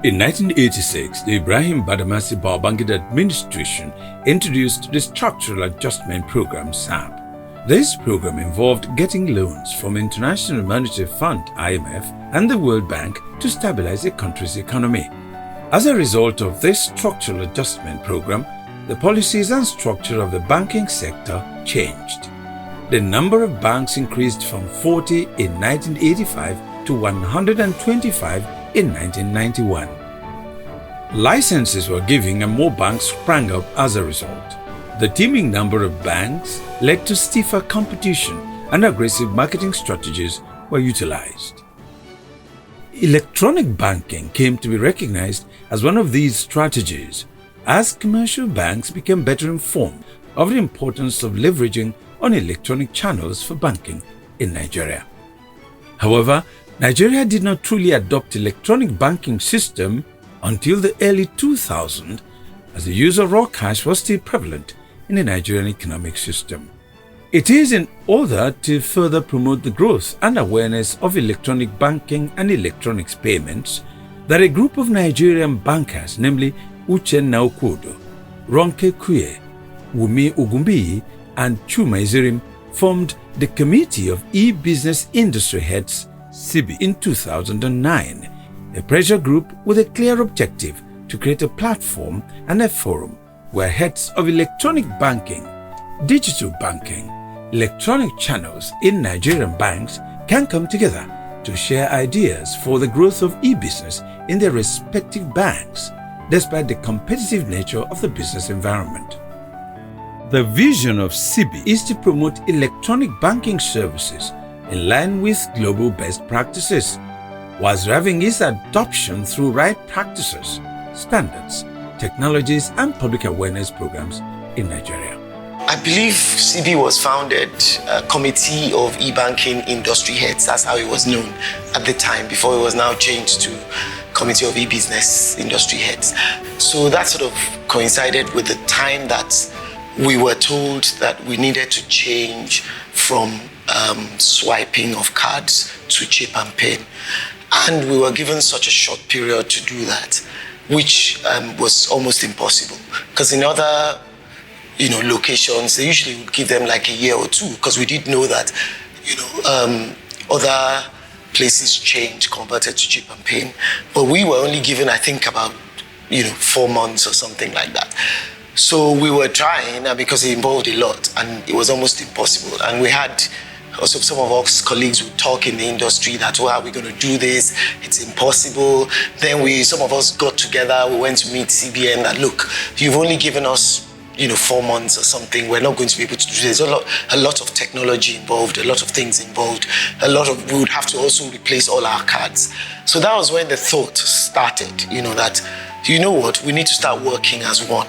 In 1986, the Ibrahim Badamasi Babangida administration introduced the Structural Adjustment Program (SAP). This program involved getting loans from International Monetary Fund (IMF) and the World Bank to stabilize a country's economy. As a result of this structural adjustment program, the policies and structure of the banking sector changed. The number of banks increased from 40 in 1985 to 125 in 1991. Licenses were given and more banks sprang up as a result. The teeming number of banks led to stiffer competition and aggressive marketing strategies were utilized. Electronic banking came to be recognized as one of these strategies as commercial banks became better informed of the importance of leveraging on electronic channels for banking in Nigeria. However, Nigeria did not truly adopt electronic banking system until the early 2000s, as the use of raw cash was still prevalent in the Nigerian economic system. It is in order to further promote the growth and awareness of electronic banking and electronics payments that a group of Nigerian bankers, namely Uchenna Okwodo, Ronke Kuye, Wumi Ogumbi, and Chuma Izirim, formed the Committee of E-Business Industry Heads (CeBi) in 2009, a pressure group with a clear objective to create a platform and a forum where heads of electronic banking, digital banking, electronic channels in Nigerian banks can come together to share ideas for the growth of e-business in their respective banks, despite the competitive nature of the business environment. The vision of CeBi is to promote electronic banking services in line with global best practices, whilst driving its adoption through right practices, standards, technologies, and public awareness programs in Nigeria. I believe CeBi was founded a committee of eBanking industry heads. That's how it was known at the time, before it was now changed to Committee of E-Business Industry Heads. So that sort of coincided with the time that we were told that we needed to change from swiping of cards to chip and pin. And we were given such a short period to do that, which was almost impossible. Because in other locations, they usually would give them like a year or two, because we did know that other places changed, converted to chip and pin. But we were only given, I think, about 4 months or something like that. So we were trying, because it involved a lot and it was almost impossible. And we had also some of our colleagues would talk in the industry that, how are we going to do this? It's impossible. Then some of us got together, we went to meet CBN that, look, you've only given us 4 months or something. We're not going to be able to do this. A lot of technology involved, a lot of things involved. We would have to also replace all our cards. So that was when the thought started, that, what, we need to start working as one.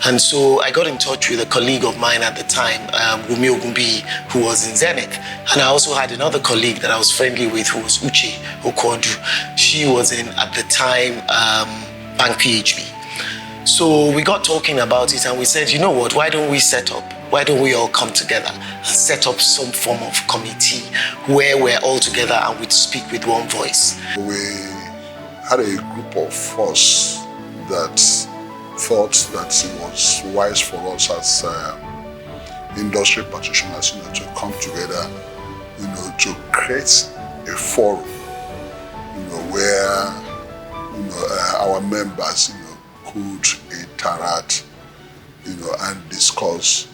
And so I got in touch with a colleague of mine at the time, Wumi Ogumbi, who was in Zenith. And I also had another colleague that I was friendly with, who was Uche Okwodu. She was in, at the time, Bank PHB. So we got talking about it and we said, what, why don't we all come together and set up some form of committee where we're all together and we speak with one voice. We had a group of us that thought that it was wise for us as industry practitioners, to come together, to create a forum, where, our members, could interact, and discuss,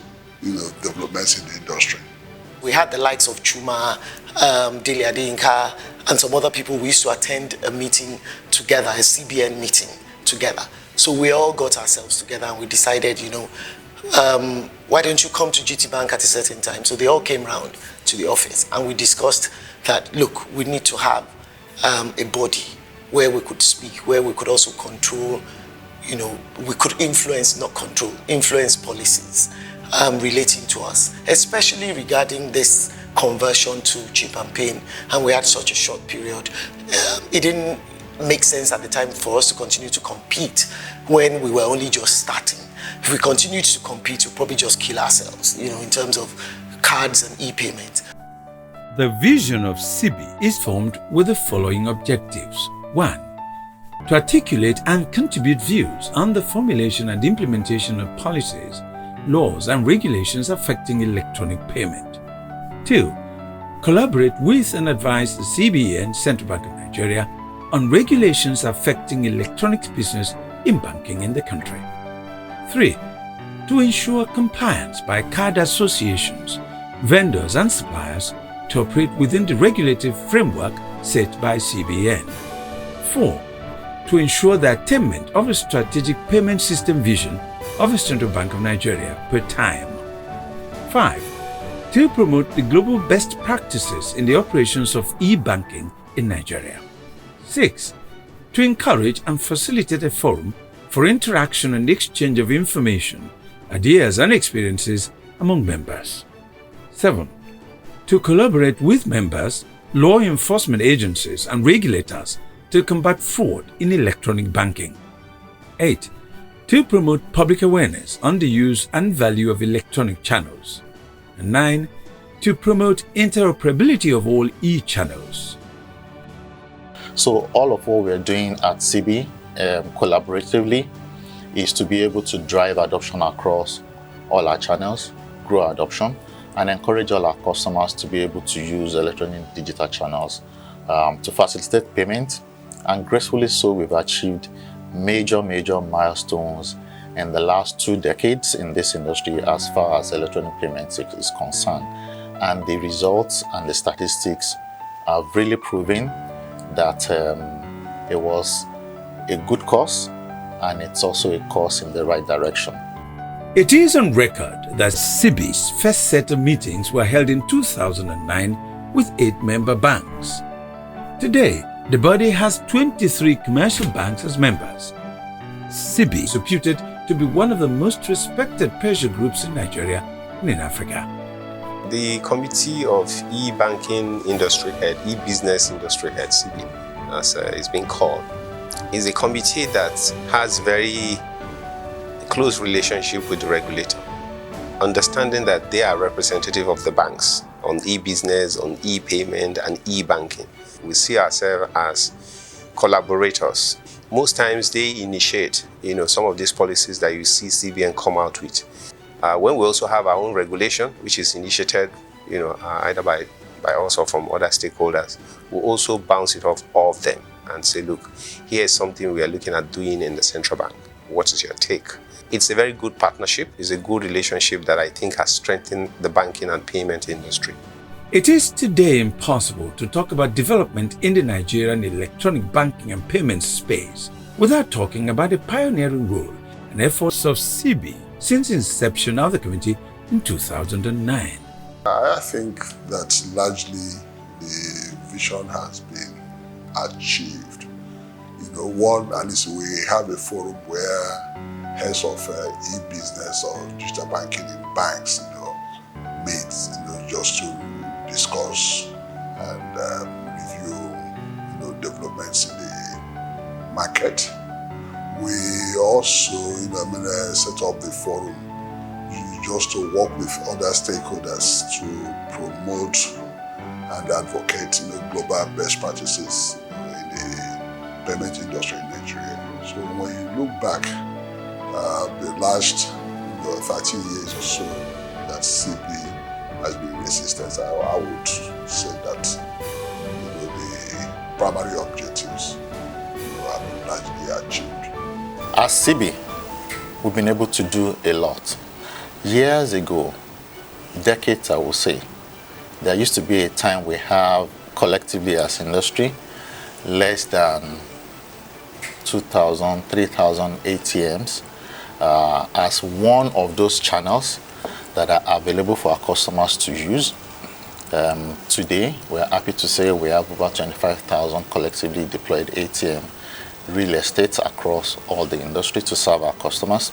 developments in the industry. We had the likes of Chuma, Dele Adeyinka, and some other people. We used to attend a meeting together, a CBN meeting together. So we all got ourselves together and we decided, why don't you come to GT Bank at a certain time? So they all came round to the office and we discussed that, look, we need to have a body where we could speak, where we could also control, we could influence, not control, influence policies relating to us, especially regarding this conversion to chip and pin. And we had such a short period. It didn't make sense at the time for us to continue to compete when we were only just starting. If we continued to compete, we'd probably just kill ourselves, in terms of cards and e-payment. The vision of CeBi is formed with the following objectives. 1. to articulate and contribute views on the formulation and implementation of policies, laws, and regulations affecting electronic payment. 2. Collaborate with and advise the CBE and Central Bank of Nigeria on regulations affecting electronic business in banking in the country. 3. To ensure compliance by card associations, vendors, and suppliers to operate within the regulative framework set by CBN. 4. To ensure the attainment of a strategic payment system vision of the Central Bank of Nigeria per time. 5. To promote the global best practices in the operations of eBanking in Nigeria. 6. To encourage and facilitate a forum for interaction and exchange of information, ideas, and experiences among members. 7. To collaborate with members, law enforcement agencies, and regulators to combat fraud in electronic banking. 8. To promote public awareness on the use and value of electronic channels. And 9. To promote interoperability of all e-channels. So all of what we're doing at CeBi collaboratively is to be able to drive adoption across all our channels, grow adoption, and encourage all our customers to be able to use electronic digital channels to facilitate payment. And gracefully so, we've achieved major milestones in the last 2 decades in this industry as far as electronic payments is concerned. And the results and the statistics are really proving that it was a good course, and it's also a course in the right direction. It is on record that CeBiH's first set of meetings were held in 2009 with 8 member banks. Today, the body has 23 commercial banks as members. CeBi is reputed to be one of the most respected pressure groups in Nigeria and in Africa. The Committee of E-Banking Industry Head, E-Business Industry Head, CeBi, as it's been called, is a committee that has very close relationship with the regulator, understanding that they are representative of the banks on e-business, on e-payment, and e-banking. We see ourselves as collaborators. Most times they initiate, some of these policies that you see CBN come out with. When we also have our own regulation, which is initiated, either by us or from other stakeholders, we also bounce it off of them and say, look, here's something we are looking at doing in the central bank. What is your take? It's a very good partnership. It's a good relationship that I think has strengthened the banking and payment industry. It is today impossible to talk about development in the Nigerian electronic banking and payments space without talking about the pioneering role and efforts of CeBi since inception of the committee in 2009. I think that largely the vision has been achieved. One, and is we have a forum where heads of e-business or digital banking in banks, meet, just to discuss and review, developments in the market. We also, set up the forum just to work with other stakeholders to promote and advocate, global best practices in the payment industry in Nigeria. So when you look back, the last 13 years or so that CeBi has been in existence, I would say that the primary objectives have been largely achieved. As CeBi, we've been able to do a lot. Years ago, decades I would say, there used to be a time we have collectively as industry less than 2,000, 3,000 ATMs as one of those channels that are available for our customers to use. Today, we're happy to say we have over 25,000 collectively deployed ATM real estate across all the industry to serve our customers.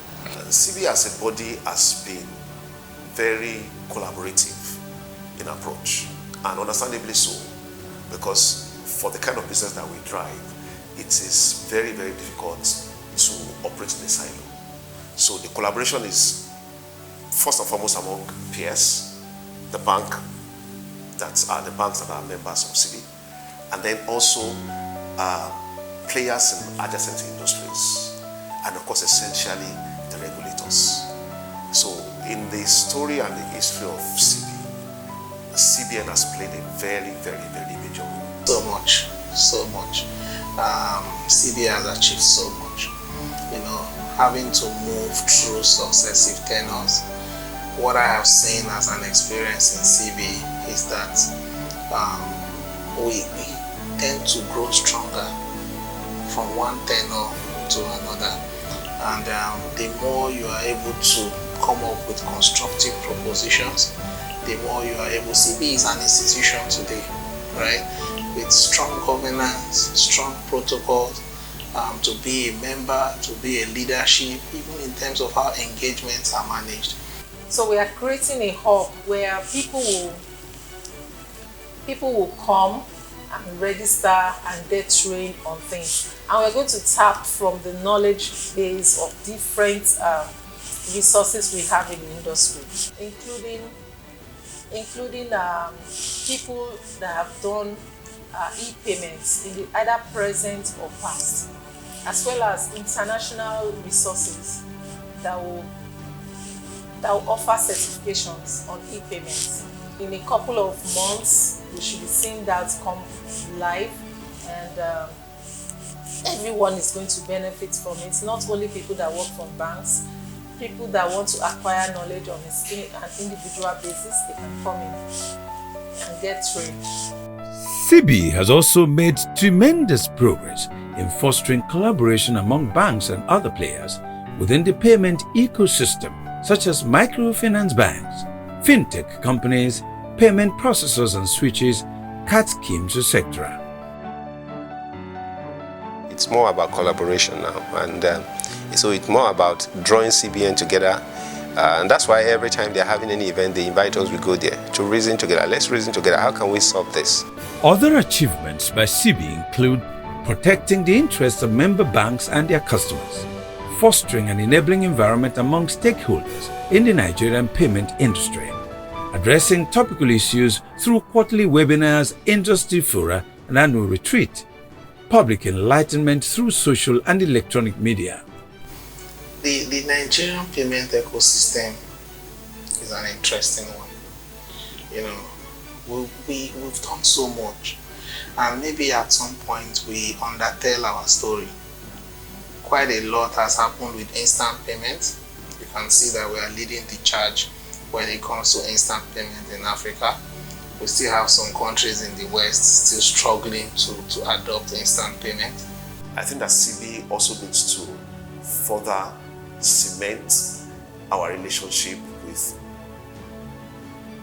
CeBi as a body has been very collaborative in approach, and understandably so, because for the kind of business that we drive, it is very difficult to operate in a silo. So the collaboration is first and foremost among peers, the banks that are members of CeBi, and then also players in adjacent industries, and of course, essentially, the regulators. So, in the story and the history of CBN has played a very, very, very major role. So much. CB has achieved so much. You know, having to move through successive tenures. What I have seen as an experience in CB is that we tend to grow stronger from one tenure to another, and the more you are able to come up with constructive propositions, the more you are able. CB is an institution today, right, with strong governance, strong protocols, to be a member, to be a leadership, even in terms of how engagements are managed. So we are creating a hub where people will come and register and get trained on things, and we're going to tap from the knowledge base of different resources we have in the industry, including people that have done e-payments in the either present or past, as well as international resources that will offer certifications on e-payments. In a couple of months, we should be seeing that come live, and everyone is going to benefit from it. Not only people that work from banks, people that want to acquire knowledge on an individual basis, they can come in and get trained. CeBi has also made tremendous progress in fostering collaboration among banks and other players within the payment ecosystem, such as microfinance banks, fintech companies, payment processors and switches, card schemes, etc. It's more about collaboration now, and so it's more about drawing CBN together, and that's why every time they're having any event, they invite us, we go there to reason together. Let's reason together. How can we solve this? Other achievements by CeBi include protecting the interests of member banks and their customers, fostering an enabling environment among stakeholders in the Nigerian payment industry, addressing topical issues through quarterly webinars, industry fora, and annual retreat, public enlightenment through social and electronic media. The Nigerian payment ecosystem is an interesting one. You know, we've done so much, and maybe at some point we undertell our story. Quite a lot has happened with instant payments. You can see that we are leading the charge when it comes to instant payment in Africa. We still have some countries in the West still struggling to adopt instant payment. I think that CB also needs to further cement our relationship with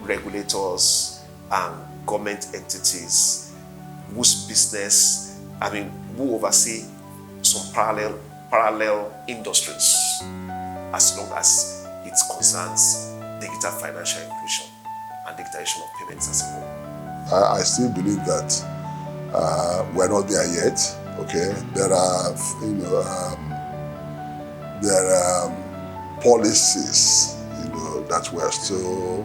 regulators and government entities whose business, who oversee some parallel industries, as long as it concerns digital financial inclusion and digitization of payments as a whole. I still believe that we're not there yet. Okay, there are policies that we're still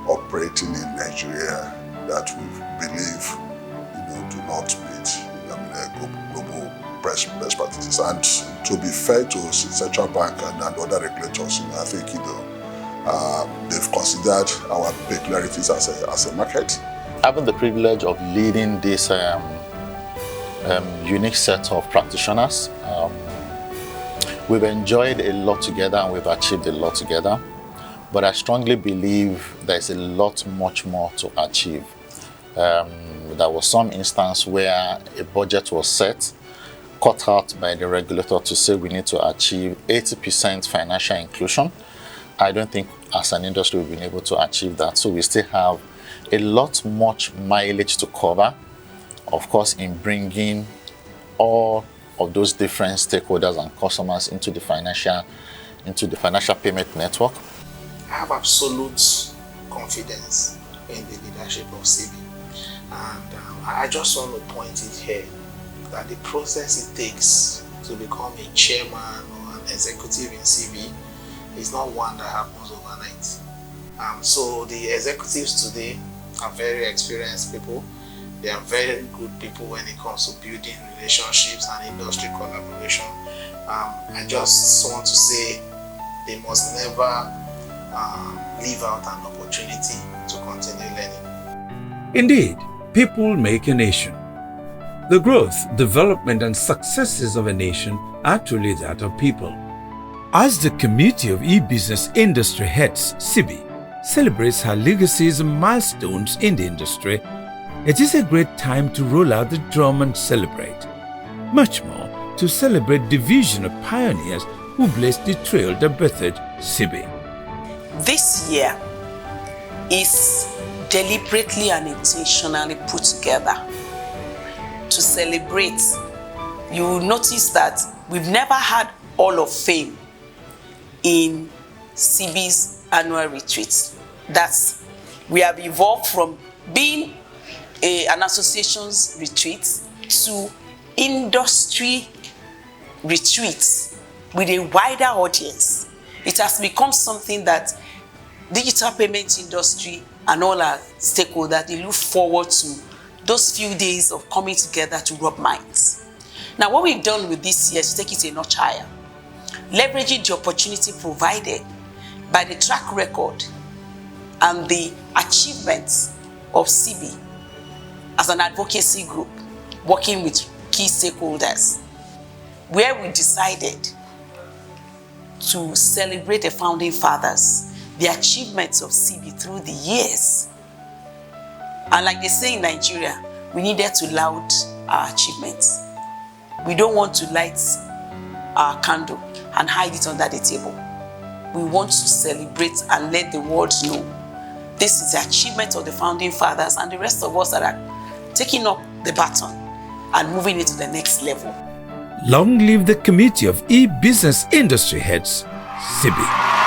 operating in Nigeria that we believe do not meet global best practices. And to be fair to central bank and other regulators, I think they've considered our peculiarities as a market. Having the privilege of leading this unique set of practitioners, we've enjoyed a lot together and we've achieved a lot together. But I strongly believe there's a lot much more to achieve. There was some instance where a budget was set, cut out by the regulator to say we need to achieve 80% financial inclusion. I don't think as an industry we've been able to achieve that. So we still have a lot much mileage to cover, of course, in bringing all of those different stakeholders and customers into the financial payment network. I have absolute confidence in the leadership of CB, and I just want to point it here that the process it takes to become a chairman or an executive in CB is not one that happens overnight. So the executives today are very experienced people. They are very good people when it comes to building relationships and industry collaboration. I just want to say they must never leave out an opportunity to continue learning. Indeed, people make a nation. The growth, development, and successes of a nation are truly that of people. As the Committee of E-Business Industry Heads, CeBi, celebrates her legacies and milestones in the industry, it is a great time to roll out the drum and celebrate. Much more, to celebrate the vision of pioneers who blazed the trail that birthed CeBi. This year is deliberately and intentionally put together to celebrate. You will notice that we've never had Hall of Fame in CeBiH's annual retreats. That's, we have evolved from being an association's retreat to industry retreats with a wider audience. It has become something that digital payment industry and all our stakeholders, they look forward to those few days of coming together to rub minds. Now, what we've done with this year is take it a notch higher, leveraging the opportunity provided by the track record and the achievements of CeBi as an advocacy group working with key stakeholders, where we decided to celebrate the founding fathers, the achievements of CeBi through the years. And like they say in Nigeria, we needed to laud our achievements. We don't want to light our candle and hide it under the table. We want to celebrate and let the world know this is the achievement of the founding fathers and the rest of us that are taking up the baton and moving it to the next level. Long live the Committee of E-Business Industry Heads, CeBi.